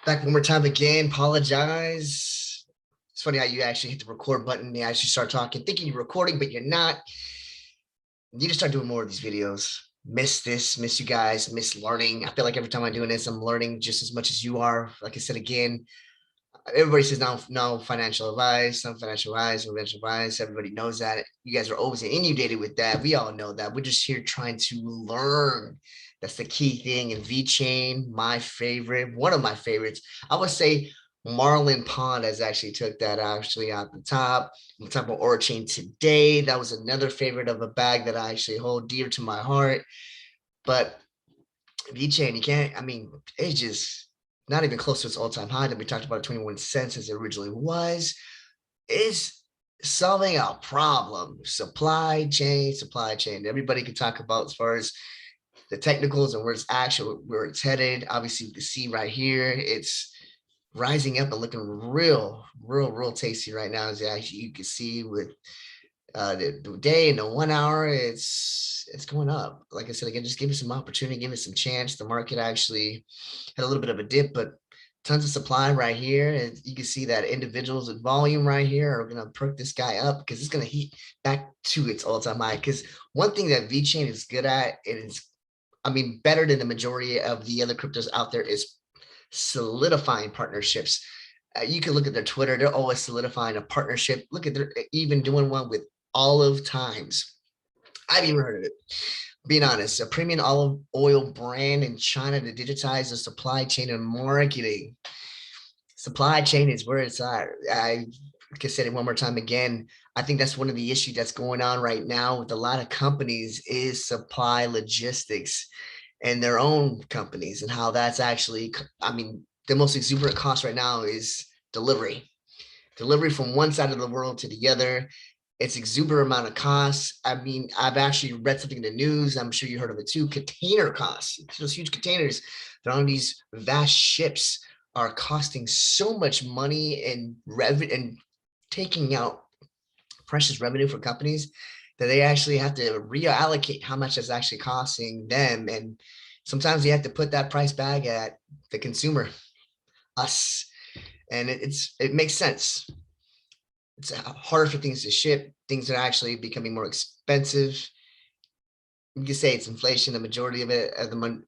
Back one more time again. Apologize. It's funny how you actually hit the record button and you actually start talking, thinking you're recording, but you're not. You need to start doing more of these videos. Miss this, miss you guys, miss learning. I feel like every time I'm doing this, I'm learning just as much as you are. Like I said again, everybody says no financial advice, some financial advice, financial advice. Everybody knows that. You guys are always inundated with that. We all know that. We're just here trying to learn. That's the key thing. And Vechain, my favorite, one of my favorites. I would say Marlin Pond has actually took that actually out the top. I'm talking about Oraichain today. That was another favorite of a bag that I actually hold dear to my heart. But Vechain, you can't, I mean, it's just not even close to its all-time high that we talked about 21 cents as it originally was. Is solving a problem. Supply chain. Everybody can talk about as far as the technicals and where it's headed. Obviously, you can see right here, it's rising up and looking real tasty right now. As actually you can see with the day and the 1 hour, it's going up. Like I said again, just give it some opportunity, give it some chance. The market actually had a little bit of a dip, but tons of supply right here. And you can see that individuals with volume right here are going to perk this guy up because it's going to heat back to its all-time high. Because one thing that Vechain is good at, and it's, I mean, better than the majority of the other cryptos out there, is solidifying partnerships. You can look at their Twitter; they're always solidifying a partnership. Look at they're even doing one with Olive Times. I've even heard of it. Being honest, a premium olive oil brand in China to digitize the supply chain and marketing. Supply chain is where it's at. I can say it one more time again. I think that's one of the issues that's going on right now with a lot of companies is supply logistics and their own companies and how that's actually, I mean, the most exuberant cost right now is delivery from one side of the world to the other. It's exuberant amount of costs. I mean, I've actually read something in the news. I'm sure you heard of it too. Container costs. Those huge containers that are on these vast ships are costing so much money and revenue and taking out precious revenue for companies that they actually have to reallocate how much it's actually costing them. And sometimes you have to put that price back at the consumer, us. And it makes sense. It's harder for things to ship. Things are actually becoming more expensive. You can say it's inflation, the majority of it, the money,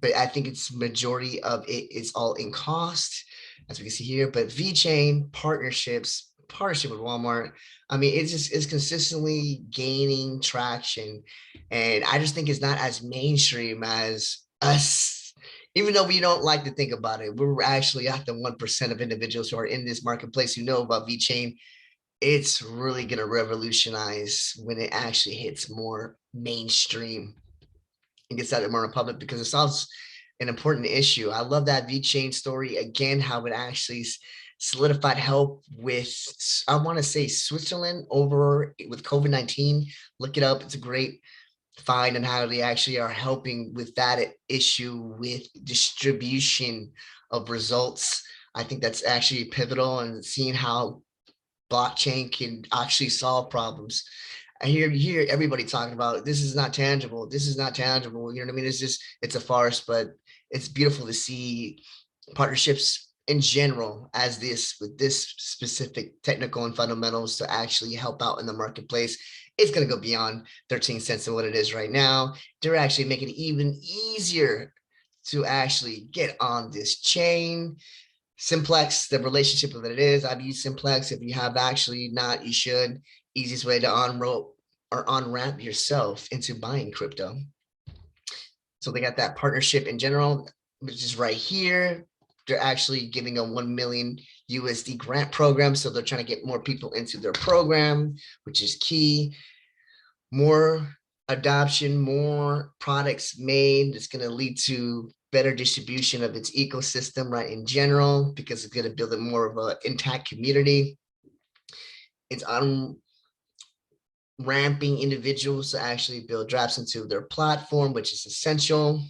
but I think it's majority of it is all in cost, as we can see here. But Vechain partnership with Walmart, I mean, it's consistently gaining traction, and I just think it's not as mainstream as us. Even though we don't like to think about it, we're actually at the 1% of individuals who are in this marketplace who know about Vechain. It's really going to revolutionize when it actually hits more mainstream and gets out more in public because it solves an important issue. I love that Vechain story again, how it actually solidified help with, I want to say, Switzerland over with COVID-19. Look it up. It's a great find and how they actually are helping with that issue with distribution of results. I think that's actually pivotal, and seeing how blockchain can actually solve problems. I hear everybody talking about this is not tangible. This is not tangible. You know what I mean? It's just, it's a farce, but it's beautiful to see partnerships in general as this with this specific technical and fundamentals to actually help out in the marketplace. It's going to go beyond 13 cents of what it is right now. They're actually making it even easier to actually get on this chain. Simplex, the relationship of it is, I've used Simplex. If you have actually not, you should. Easiest way to on-roll or on-ramp yourself into buying crypto. So they got that partnership in general, which is right here. They're actually giving a 1 million USD grant program. So they're trying to get more people into their program, which is key. More adoption, more products made. It's going to lead to better distribution of its ecosystem, right, in general, because it's going to build a more of an intact community. It's on ramping individuals to actually build drafts into their platform, which is essential.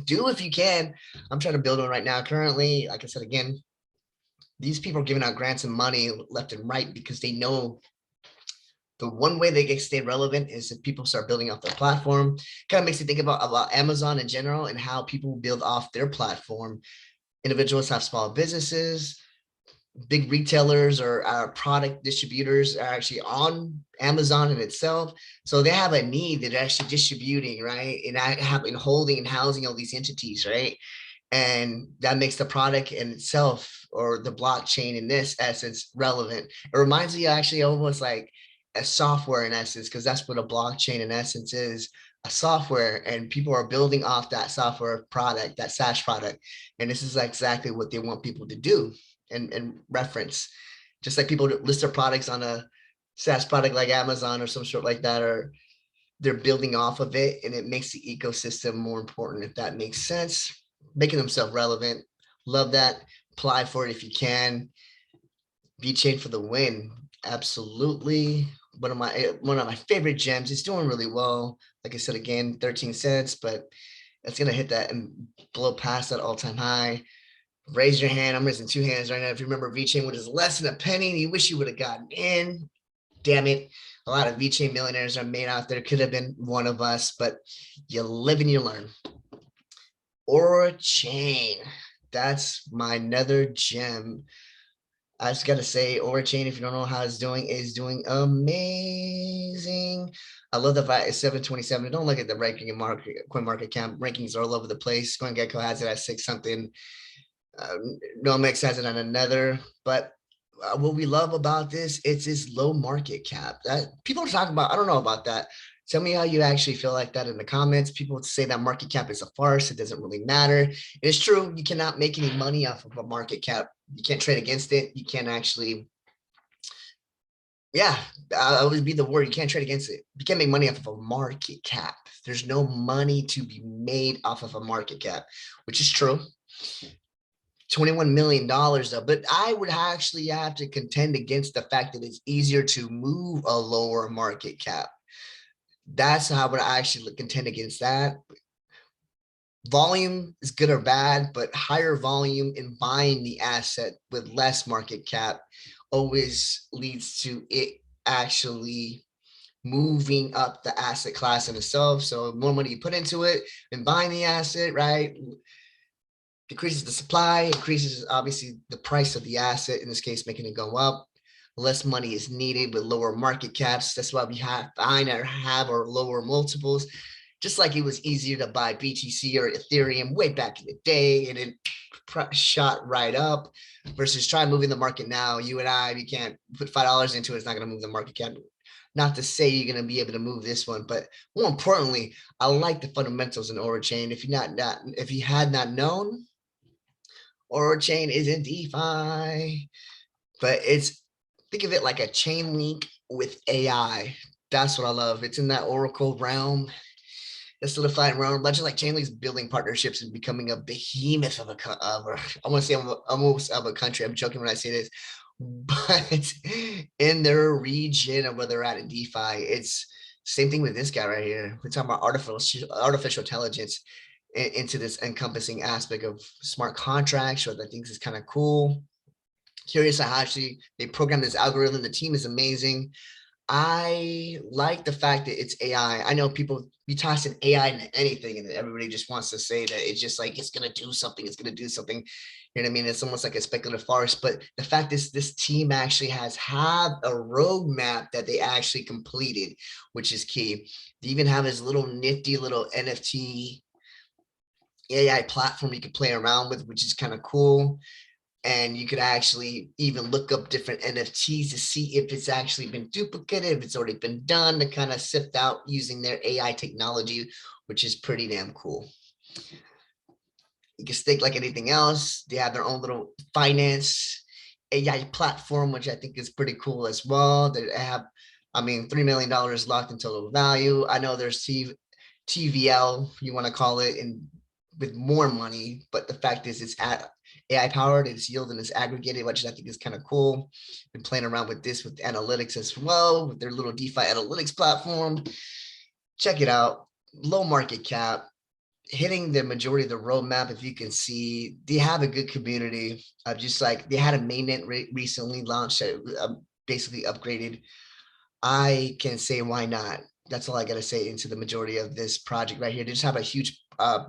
Do if you can. I'm trying to build one right now. Currently, like I said, again, these people are giving out grants and money left and right because they know the one way they get stay relevant is if people start building off their platform. Kind of makes you think about Amazon in general and how people build off their platform. Individuals have small businesses. Big retailers or product distributors are actually on Amazon in itself. So they have a need that actually distributing, right? And having holding and housing all these entities, right? And that makes the product in itself or the blockchain in this essence relevant. It reminds me actually almost like a software in essence, because that's what a blockchain in essence is, a software, and people are building off that software product, that SaaS product. And this is exactly what they want people to do and reference. Just like people list their products on a SaaS product like Amazon or some sort like that, or they're building off of it, and it makes the ecosystem more important, if that makes sense. Making themselves relevant. Love that. Apply for it if you can. Vechain for the win. Absolutely. One of my favorite gems. It's doing really well. Like I said again, 13 cents, but it's gonna hit that and blow past that all-time high. Raise your hand. I'm raising two hands right now. If you remember Vechain, which is less than a penny, and you wish you would have gotten in. Damn it. A lot of Vechain millionaires are made out there. Could have been one of us, but you live and you learn. Oraichain. That's my nether gem. I just gotta say, Overchain, if you don't know how it's doing, is doing amazing. I love the fact it's 727. Don't look at the ranking and coin market cap rankings are all over the place. CoinGecko has it at 6 something. Nomex has it on another. But what we love about this, it's this low market cap. That people are talking about. I don't know about that. Tell me how you actually feel like that in the comments. People say that market cap is a farce. It doesn't really matter. It's true. You cannot make any money off of a market cap. You can't trade against it. You can't actually, yeah, I would be the word. You can't trade against it. You can't make money off of a market cap. There's no money to be made off of a market cap, which is true. $21 million though, but I would actually have to contend against the fact that it's easier to move a lower market cap. That's how I would actually contend against that. Volume is good or bad, but higher volume in buying the asset with less market cap always leads to it actually moving up the asset class in itself. So more money you put into it and buying the asset, right? Decreases the supply, increases obviously the price of the asset, in this case, making it go up. Less money is needed with lower market caps. That's why we have our lower multiples. Just like it was easier to buy BTC or Ethereum way back in the day, and it shot right up, versus try moving the market now. You and I, you can't put $5 into it. It's not going to move the market cap. Not to say you're going to be able to move this one, but more importantly, I like the fundamentals in Oraichain. If you had not known, Oraichain is in DeFi, but think of it like a chain link with AI. That's what I love. It's in that Oracle realm, the solidified realm. Much like Chainlink's building partnerships and becoming a behemoth of I want to say almost of a country. I'm joking when I say this, but in their region of where they're at in DeFi, it's same thing with this guy right here. We're talking about artificial intelligence into this encompassing aspect of smart contracts, which I think is kind of cool. Curious how actually they programmed this algorithm. The team is amazing. I like the fact that it's AI. I know people be tossing AI into anything, and everybody just wants to say that it's just like it's gonna do something. It's gonna do something. You know what I mean? It's almost like a speculative farce. But the fact is, this team actually had a roadmap that they actually completed, which is key. They even have this little nifty little NFT AI platform you could play around with, which is kind of cool. And you could actually even look up different NFTs to see if it's actually been duplicated, if it's already been done, to kind of sift out using their AI technology, which is pretty damn cool. You can stake like anything else. They have their own little finance AI platform, which I think is pretty cool as well. They have, $3 million locked in total value. I know there's TVL, you want to call it, and with more money, but the fact is it's at AI powered, it's yield and it's aggregated, which I think is kind of cool. Been playing around with this with analytics as well, with their little DeFi analytics platform. Check it out. Low market cap, hitting the majority of the roadmap. If you can see, they have a good community. Just like they had a mainnet recently launched, basically upgraded. I can say why not. That's all I got to say into the majority of this project right here. They just have a huge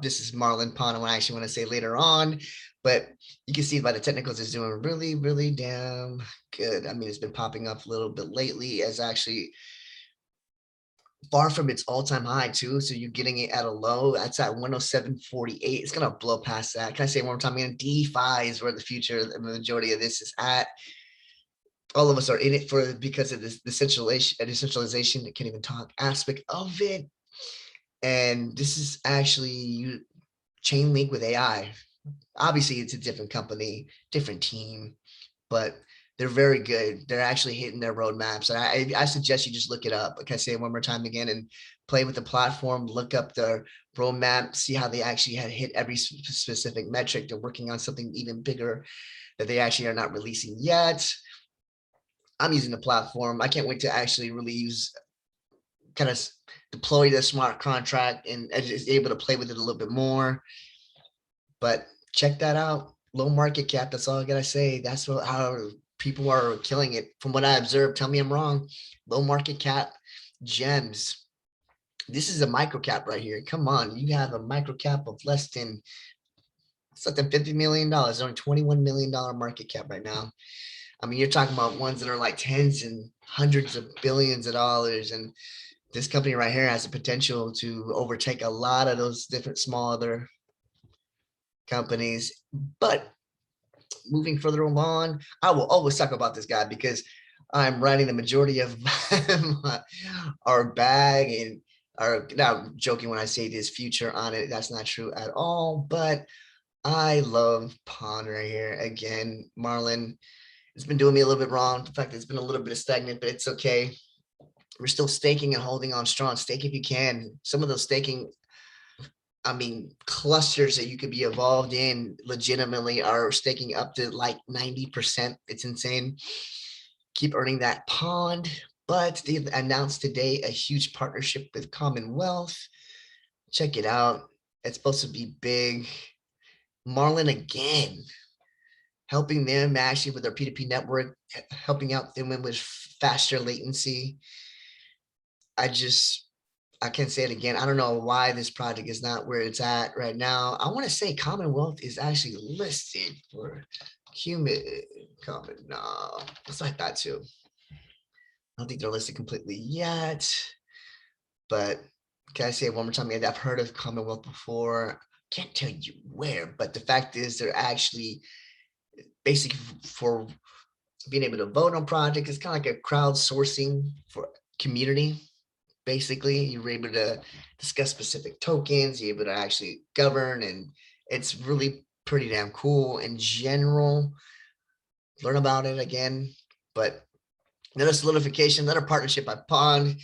this is Marlin pawn. I actually want to say later on, but you can see by the technicals it's doing really, really damn good. I mean, it's been popping up a little bit lately as actually far from its all-time high too. So you're getting it at a low. That's at 107.48. It's gonna blow past that. Can I say one more time? I mean, DeFi is where the future, the majority of this is at. All of us are in it for because of this decentralization. I can't even talk aspect of it. And this is actually Chainlink with AI. Obviously, it's a different company, different team, but they're very good. They're actually hitting their roadmaps. And I suggest you just look it up. Like I say one more time again, and play with the platform, look up their roadmap, see how they actually had hit every specific metric. They're working on something even bigger that they actually are not releasing yet. I'm using the platform. I can't wait to actually really use, kind of deploy the smart contract and just able to play with it a little bit more. But check that out. Low market cap. That's all I gotta say. That's how people are killing it. From what I observed, tell me I'm wrong. Low market cap gems. This is a micro cap right here. Come on, you have a micro cap of less than $50 million. Only $21 million market cap right now. I mean, you're talking about ones that are like tens and hundreds of billions of dollars. And this company right here has the potential to overtake a lot of those different small other companies. But moving further along, I will always talk about this guy because I'm writing the majority of our bag and are now joking when I say this future on it. That's not true at all. But I love Pawn right here. Again, Marlin, it's been doing me a little bit wrong. In fact, it's been a little bit stagnant, but it's okay. We're still staking and holding on strong. Stake if you can. Some of those staking, I mean, clusters that you could be involved in legitimately are staking up to like 90%. It's insane. Keep earning that pond. But they've announced today a huge partnership with Commonwealth. Check it out. It's supposed to be big. Marlin again, helping them actually with their P2P network, helping out them with faster latency. I can't say it again. I don't know why this project is not where it's at right now. I want to say Commonwealth is actually listed for common. No, that's like that too. I don't think they're listed completely yet. But can I say it one more time? I've heard of Commonwealth before. Can't tell you where, but the fact is they're actually basically for being able to vote on projects. It's kind of like a crowdsourcing for community. Basically, you're able to discuss specific tokens, you're able to actually govern, and it's really pretty damn cool in general. Learn about it again, but another solidification, another partnership I pawned.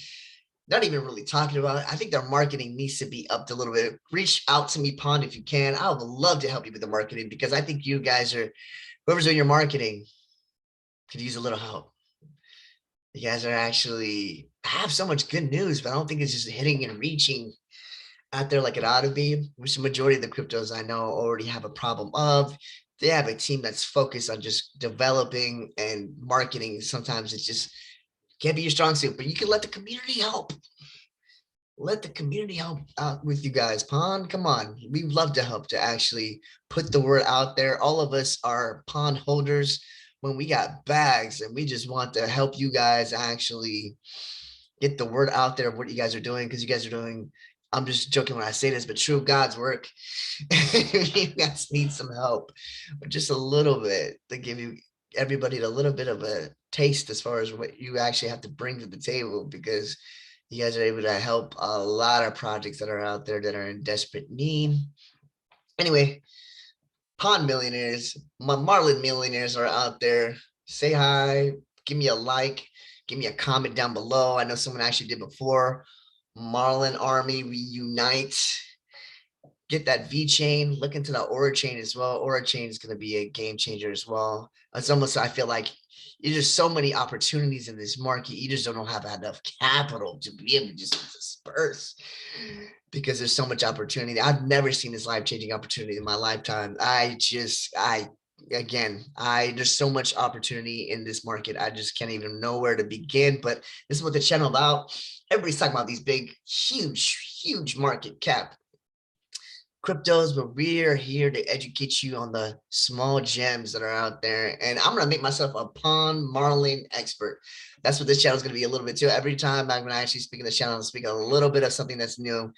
Not even really talking about it. I think their marketing needs to be upped a little bit. Reach out to me, Pond, if you can. I would love to help you with the marketing because I think you guys are, whoever's doing your marketing could use a little help. You guys are actually have so much good news, but I don't think it's just hitting and reaching out there like it ought to be, which the majority of the cryptos I know already have a problem of. They have a team that's focused on just developing and marketing. Sometimes it's just can't be your strong suit, but you can let the community help. Let the community help out with you guys. Pond, come on. We love to help to actually put the word out there. All of us are pond holders when we got bags and we just want to help you guys actually get the word out there of what you guys are doing because you guys are doing, I'm just joking when I say this, but true God's work. You guys need some help, but just a little bit to give you everybody a little bit of a taste as far as what you actually have to bring to the table because you guys are able to help a lot of projects that are out there that are in desperate need. Anyway, Pond Millionaires, my Marlin Millionaires are out there. Say hi, give me a like, give me a comment down below. I know someone actually did before. Marlin Army reunite. Get that Vechain. Look into the Oraichain as well. Oraichain is going to be a game changer as well. It's almost, I feel like there's just so many opportunities in this market. You just don't have enough capital to be able to just disperse because there's so much opportunity. I've never seen this life-changing opportunity in my lifetime. There's so much opportunity in this market. I just can't even know where to begin, but this is what the channel about. Everybody's talking about these big, huge market cap cryptos, but we're here to educate you on the small gems that are out there. And I'm gonna make myself a Pond Marlin expert. That's what this channel is gonna be a little bit too. Every time I'm gonna actually speak in the channel, I'm speaking a little bit of something that's new.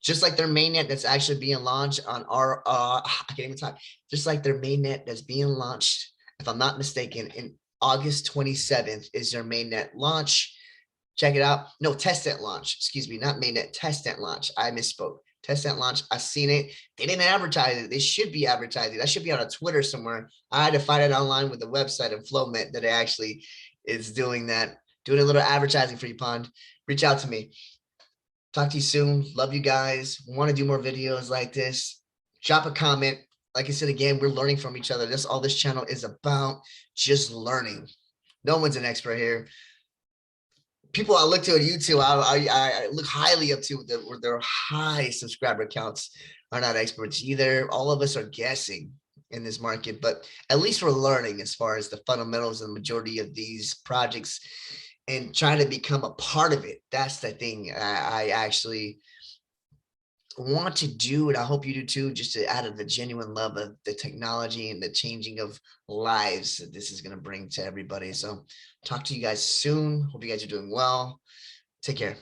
Just like their mainnet that's actually being launched on our I can't even talk. Just like their mainnet that's being launched, if I'm not mistaken, in August 27th is their mainnet launch. Check it out. No, testnet launch. Excuse me, not mainnet, testnet launch. I misspoke. Testnet launch. I seen it. They didn't advertise it. They should be advertising. That should be on a Twitter somewhere. I had to find it online with the website of FlowMet that it actually is doing that. Doing a little advertising for you, Pond. Reach out to me. Talk to you soon. Love you guys. Want to do more videos like this? Drop a comment. Like I said again, we're learning from each other. That's all this channel is about. Just learning. No one's an expert here. People I look to on YouTube, I look highly up to their high subscriber counts are not experts either. All of us are guessing in this market, but at least we're learning as far as the fundamentals of the majority of these projects and trying to become a part of it. That's the thing I actually want to do, and I hope you do too, just to out of the genuine love of the technology and the changing of lives that this is going to bring to everybody. So talk to you guys soon. Hope you guys are doing well. Take care.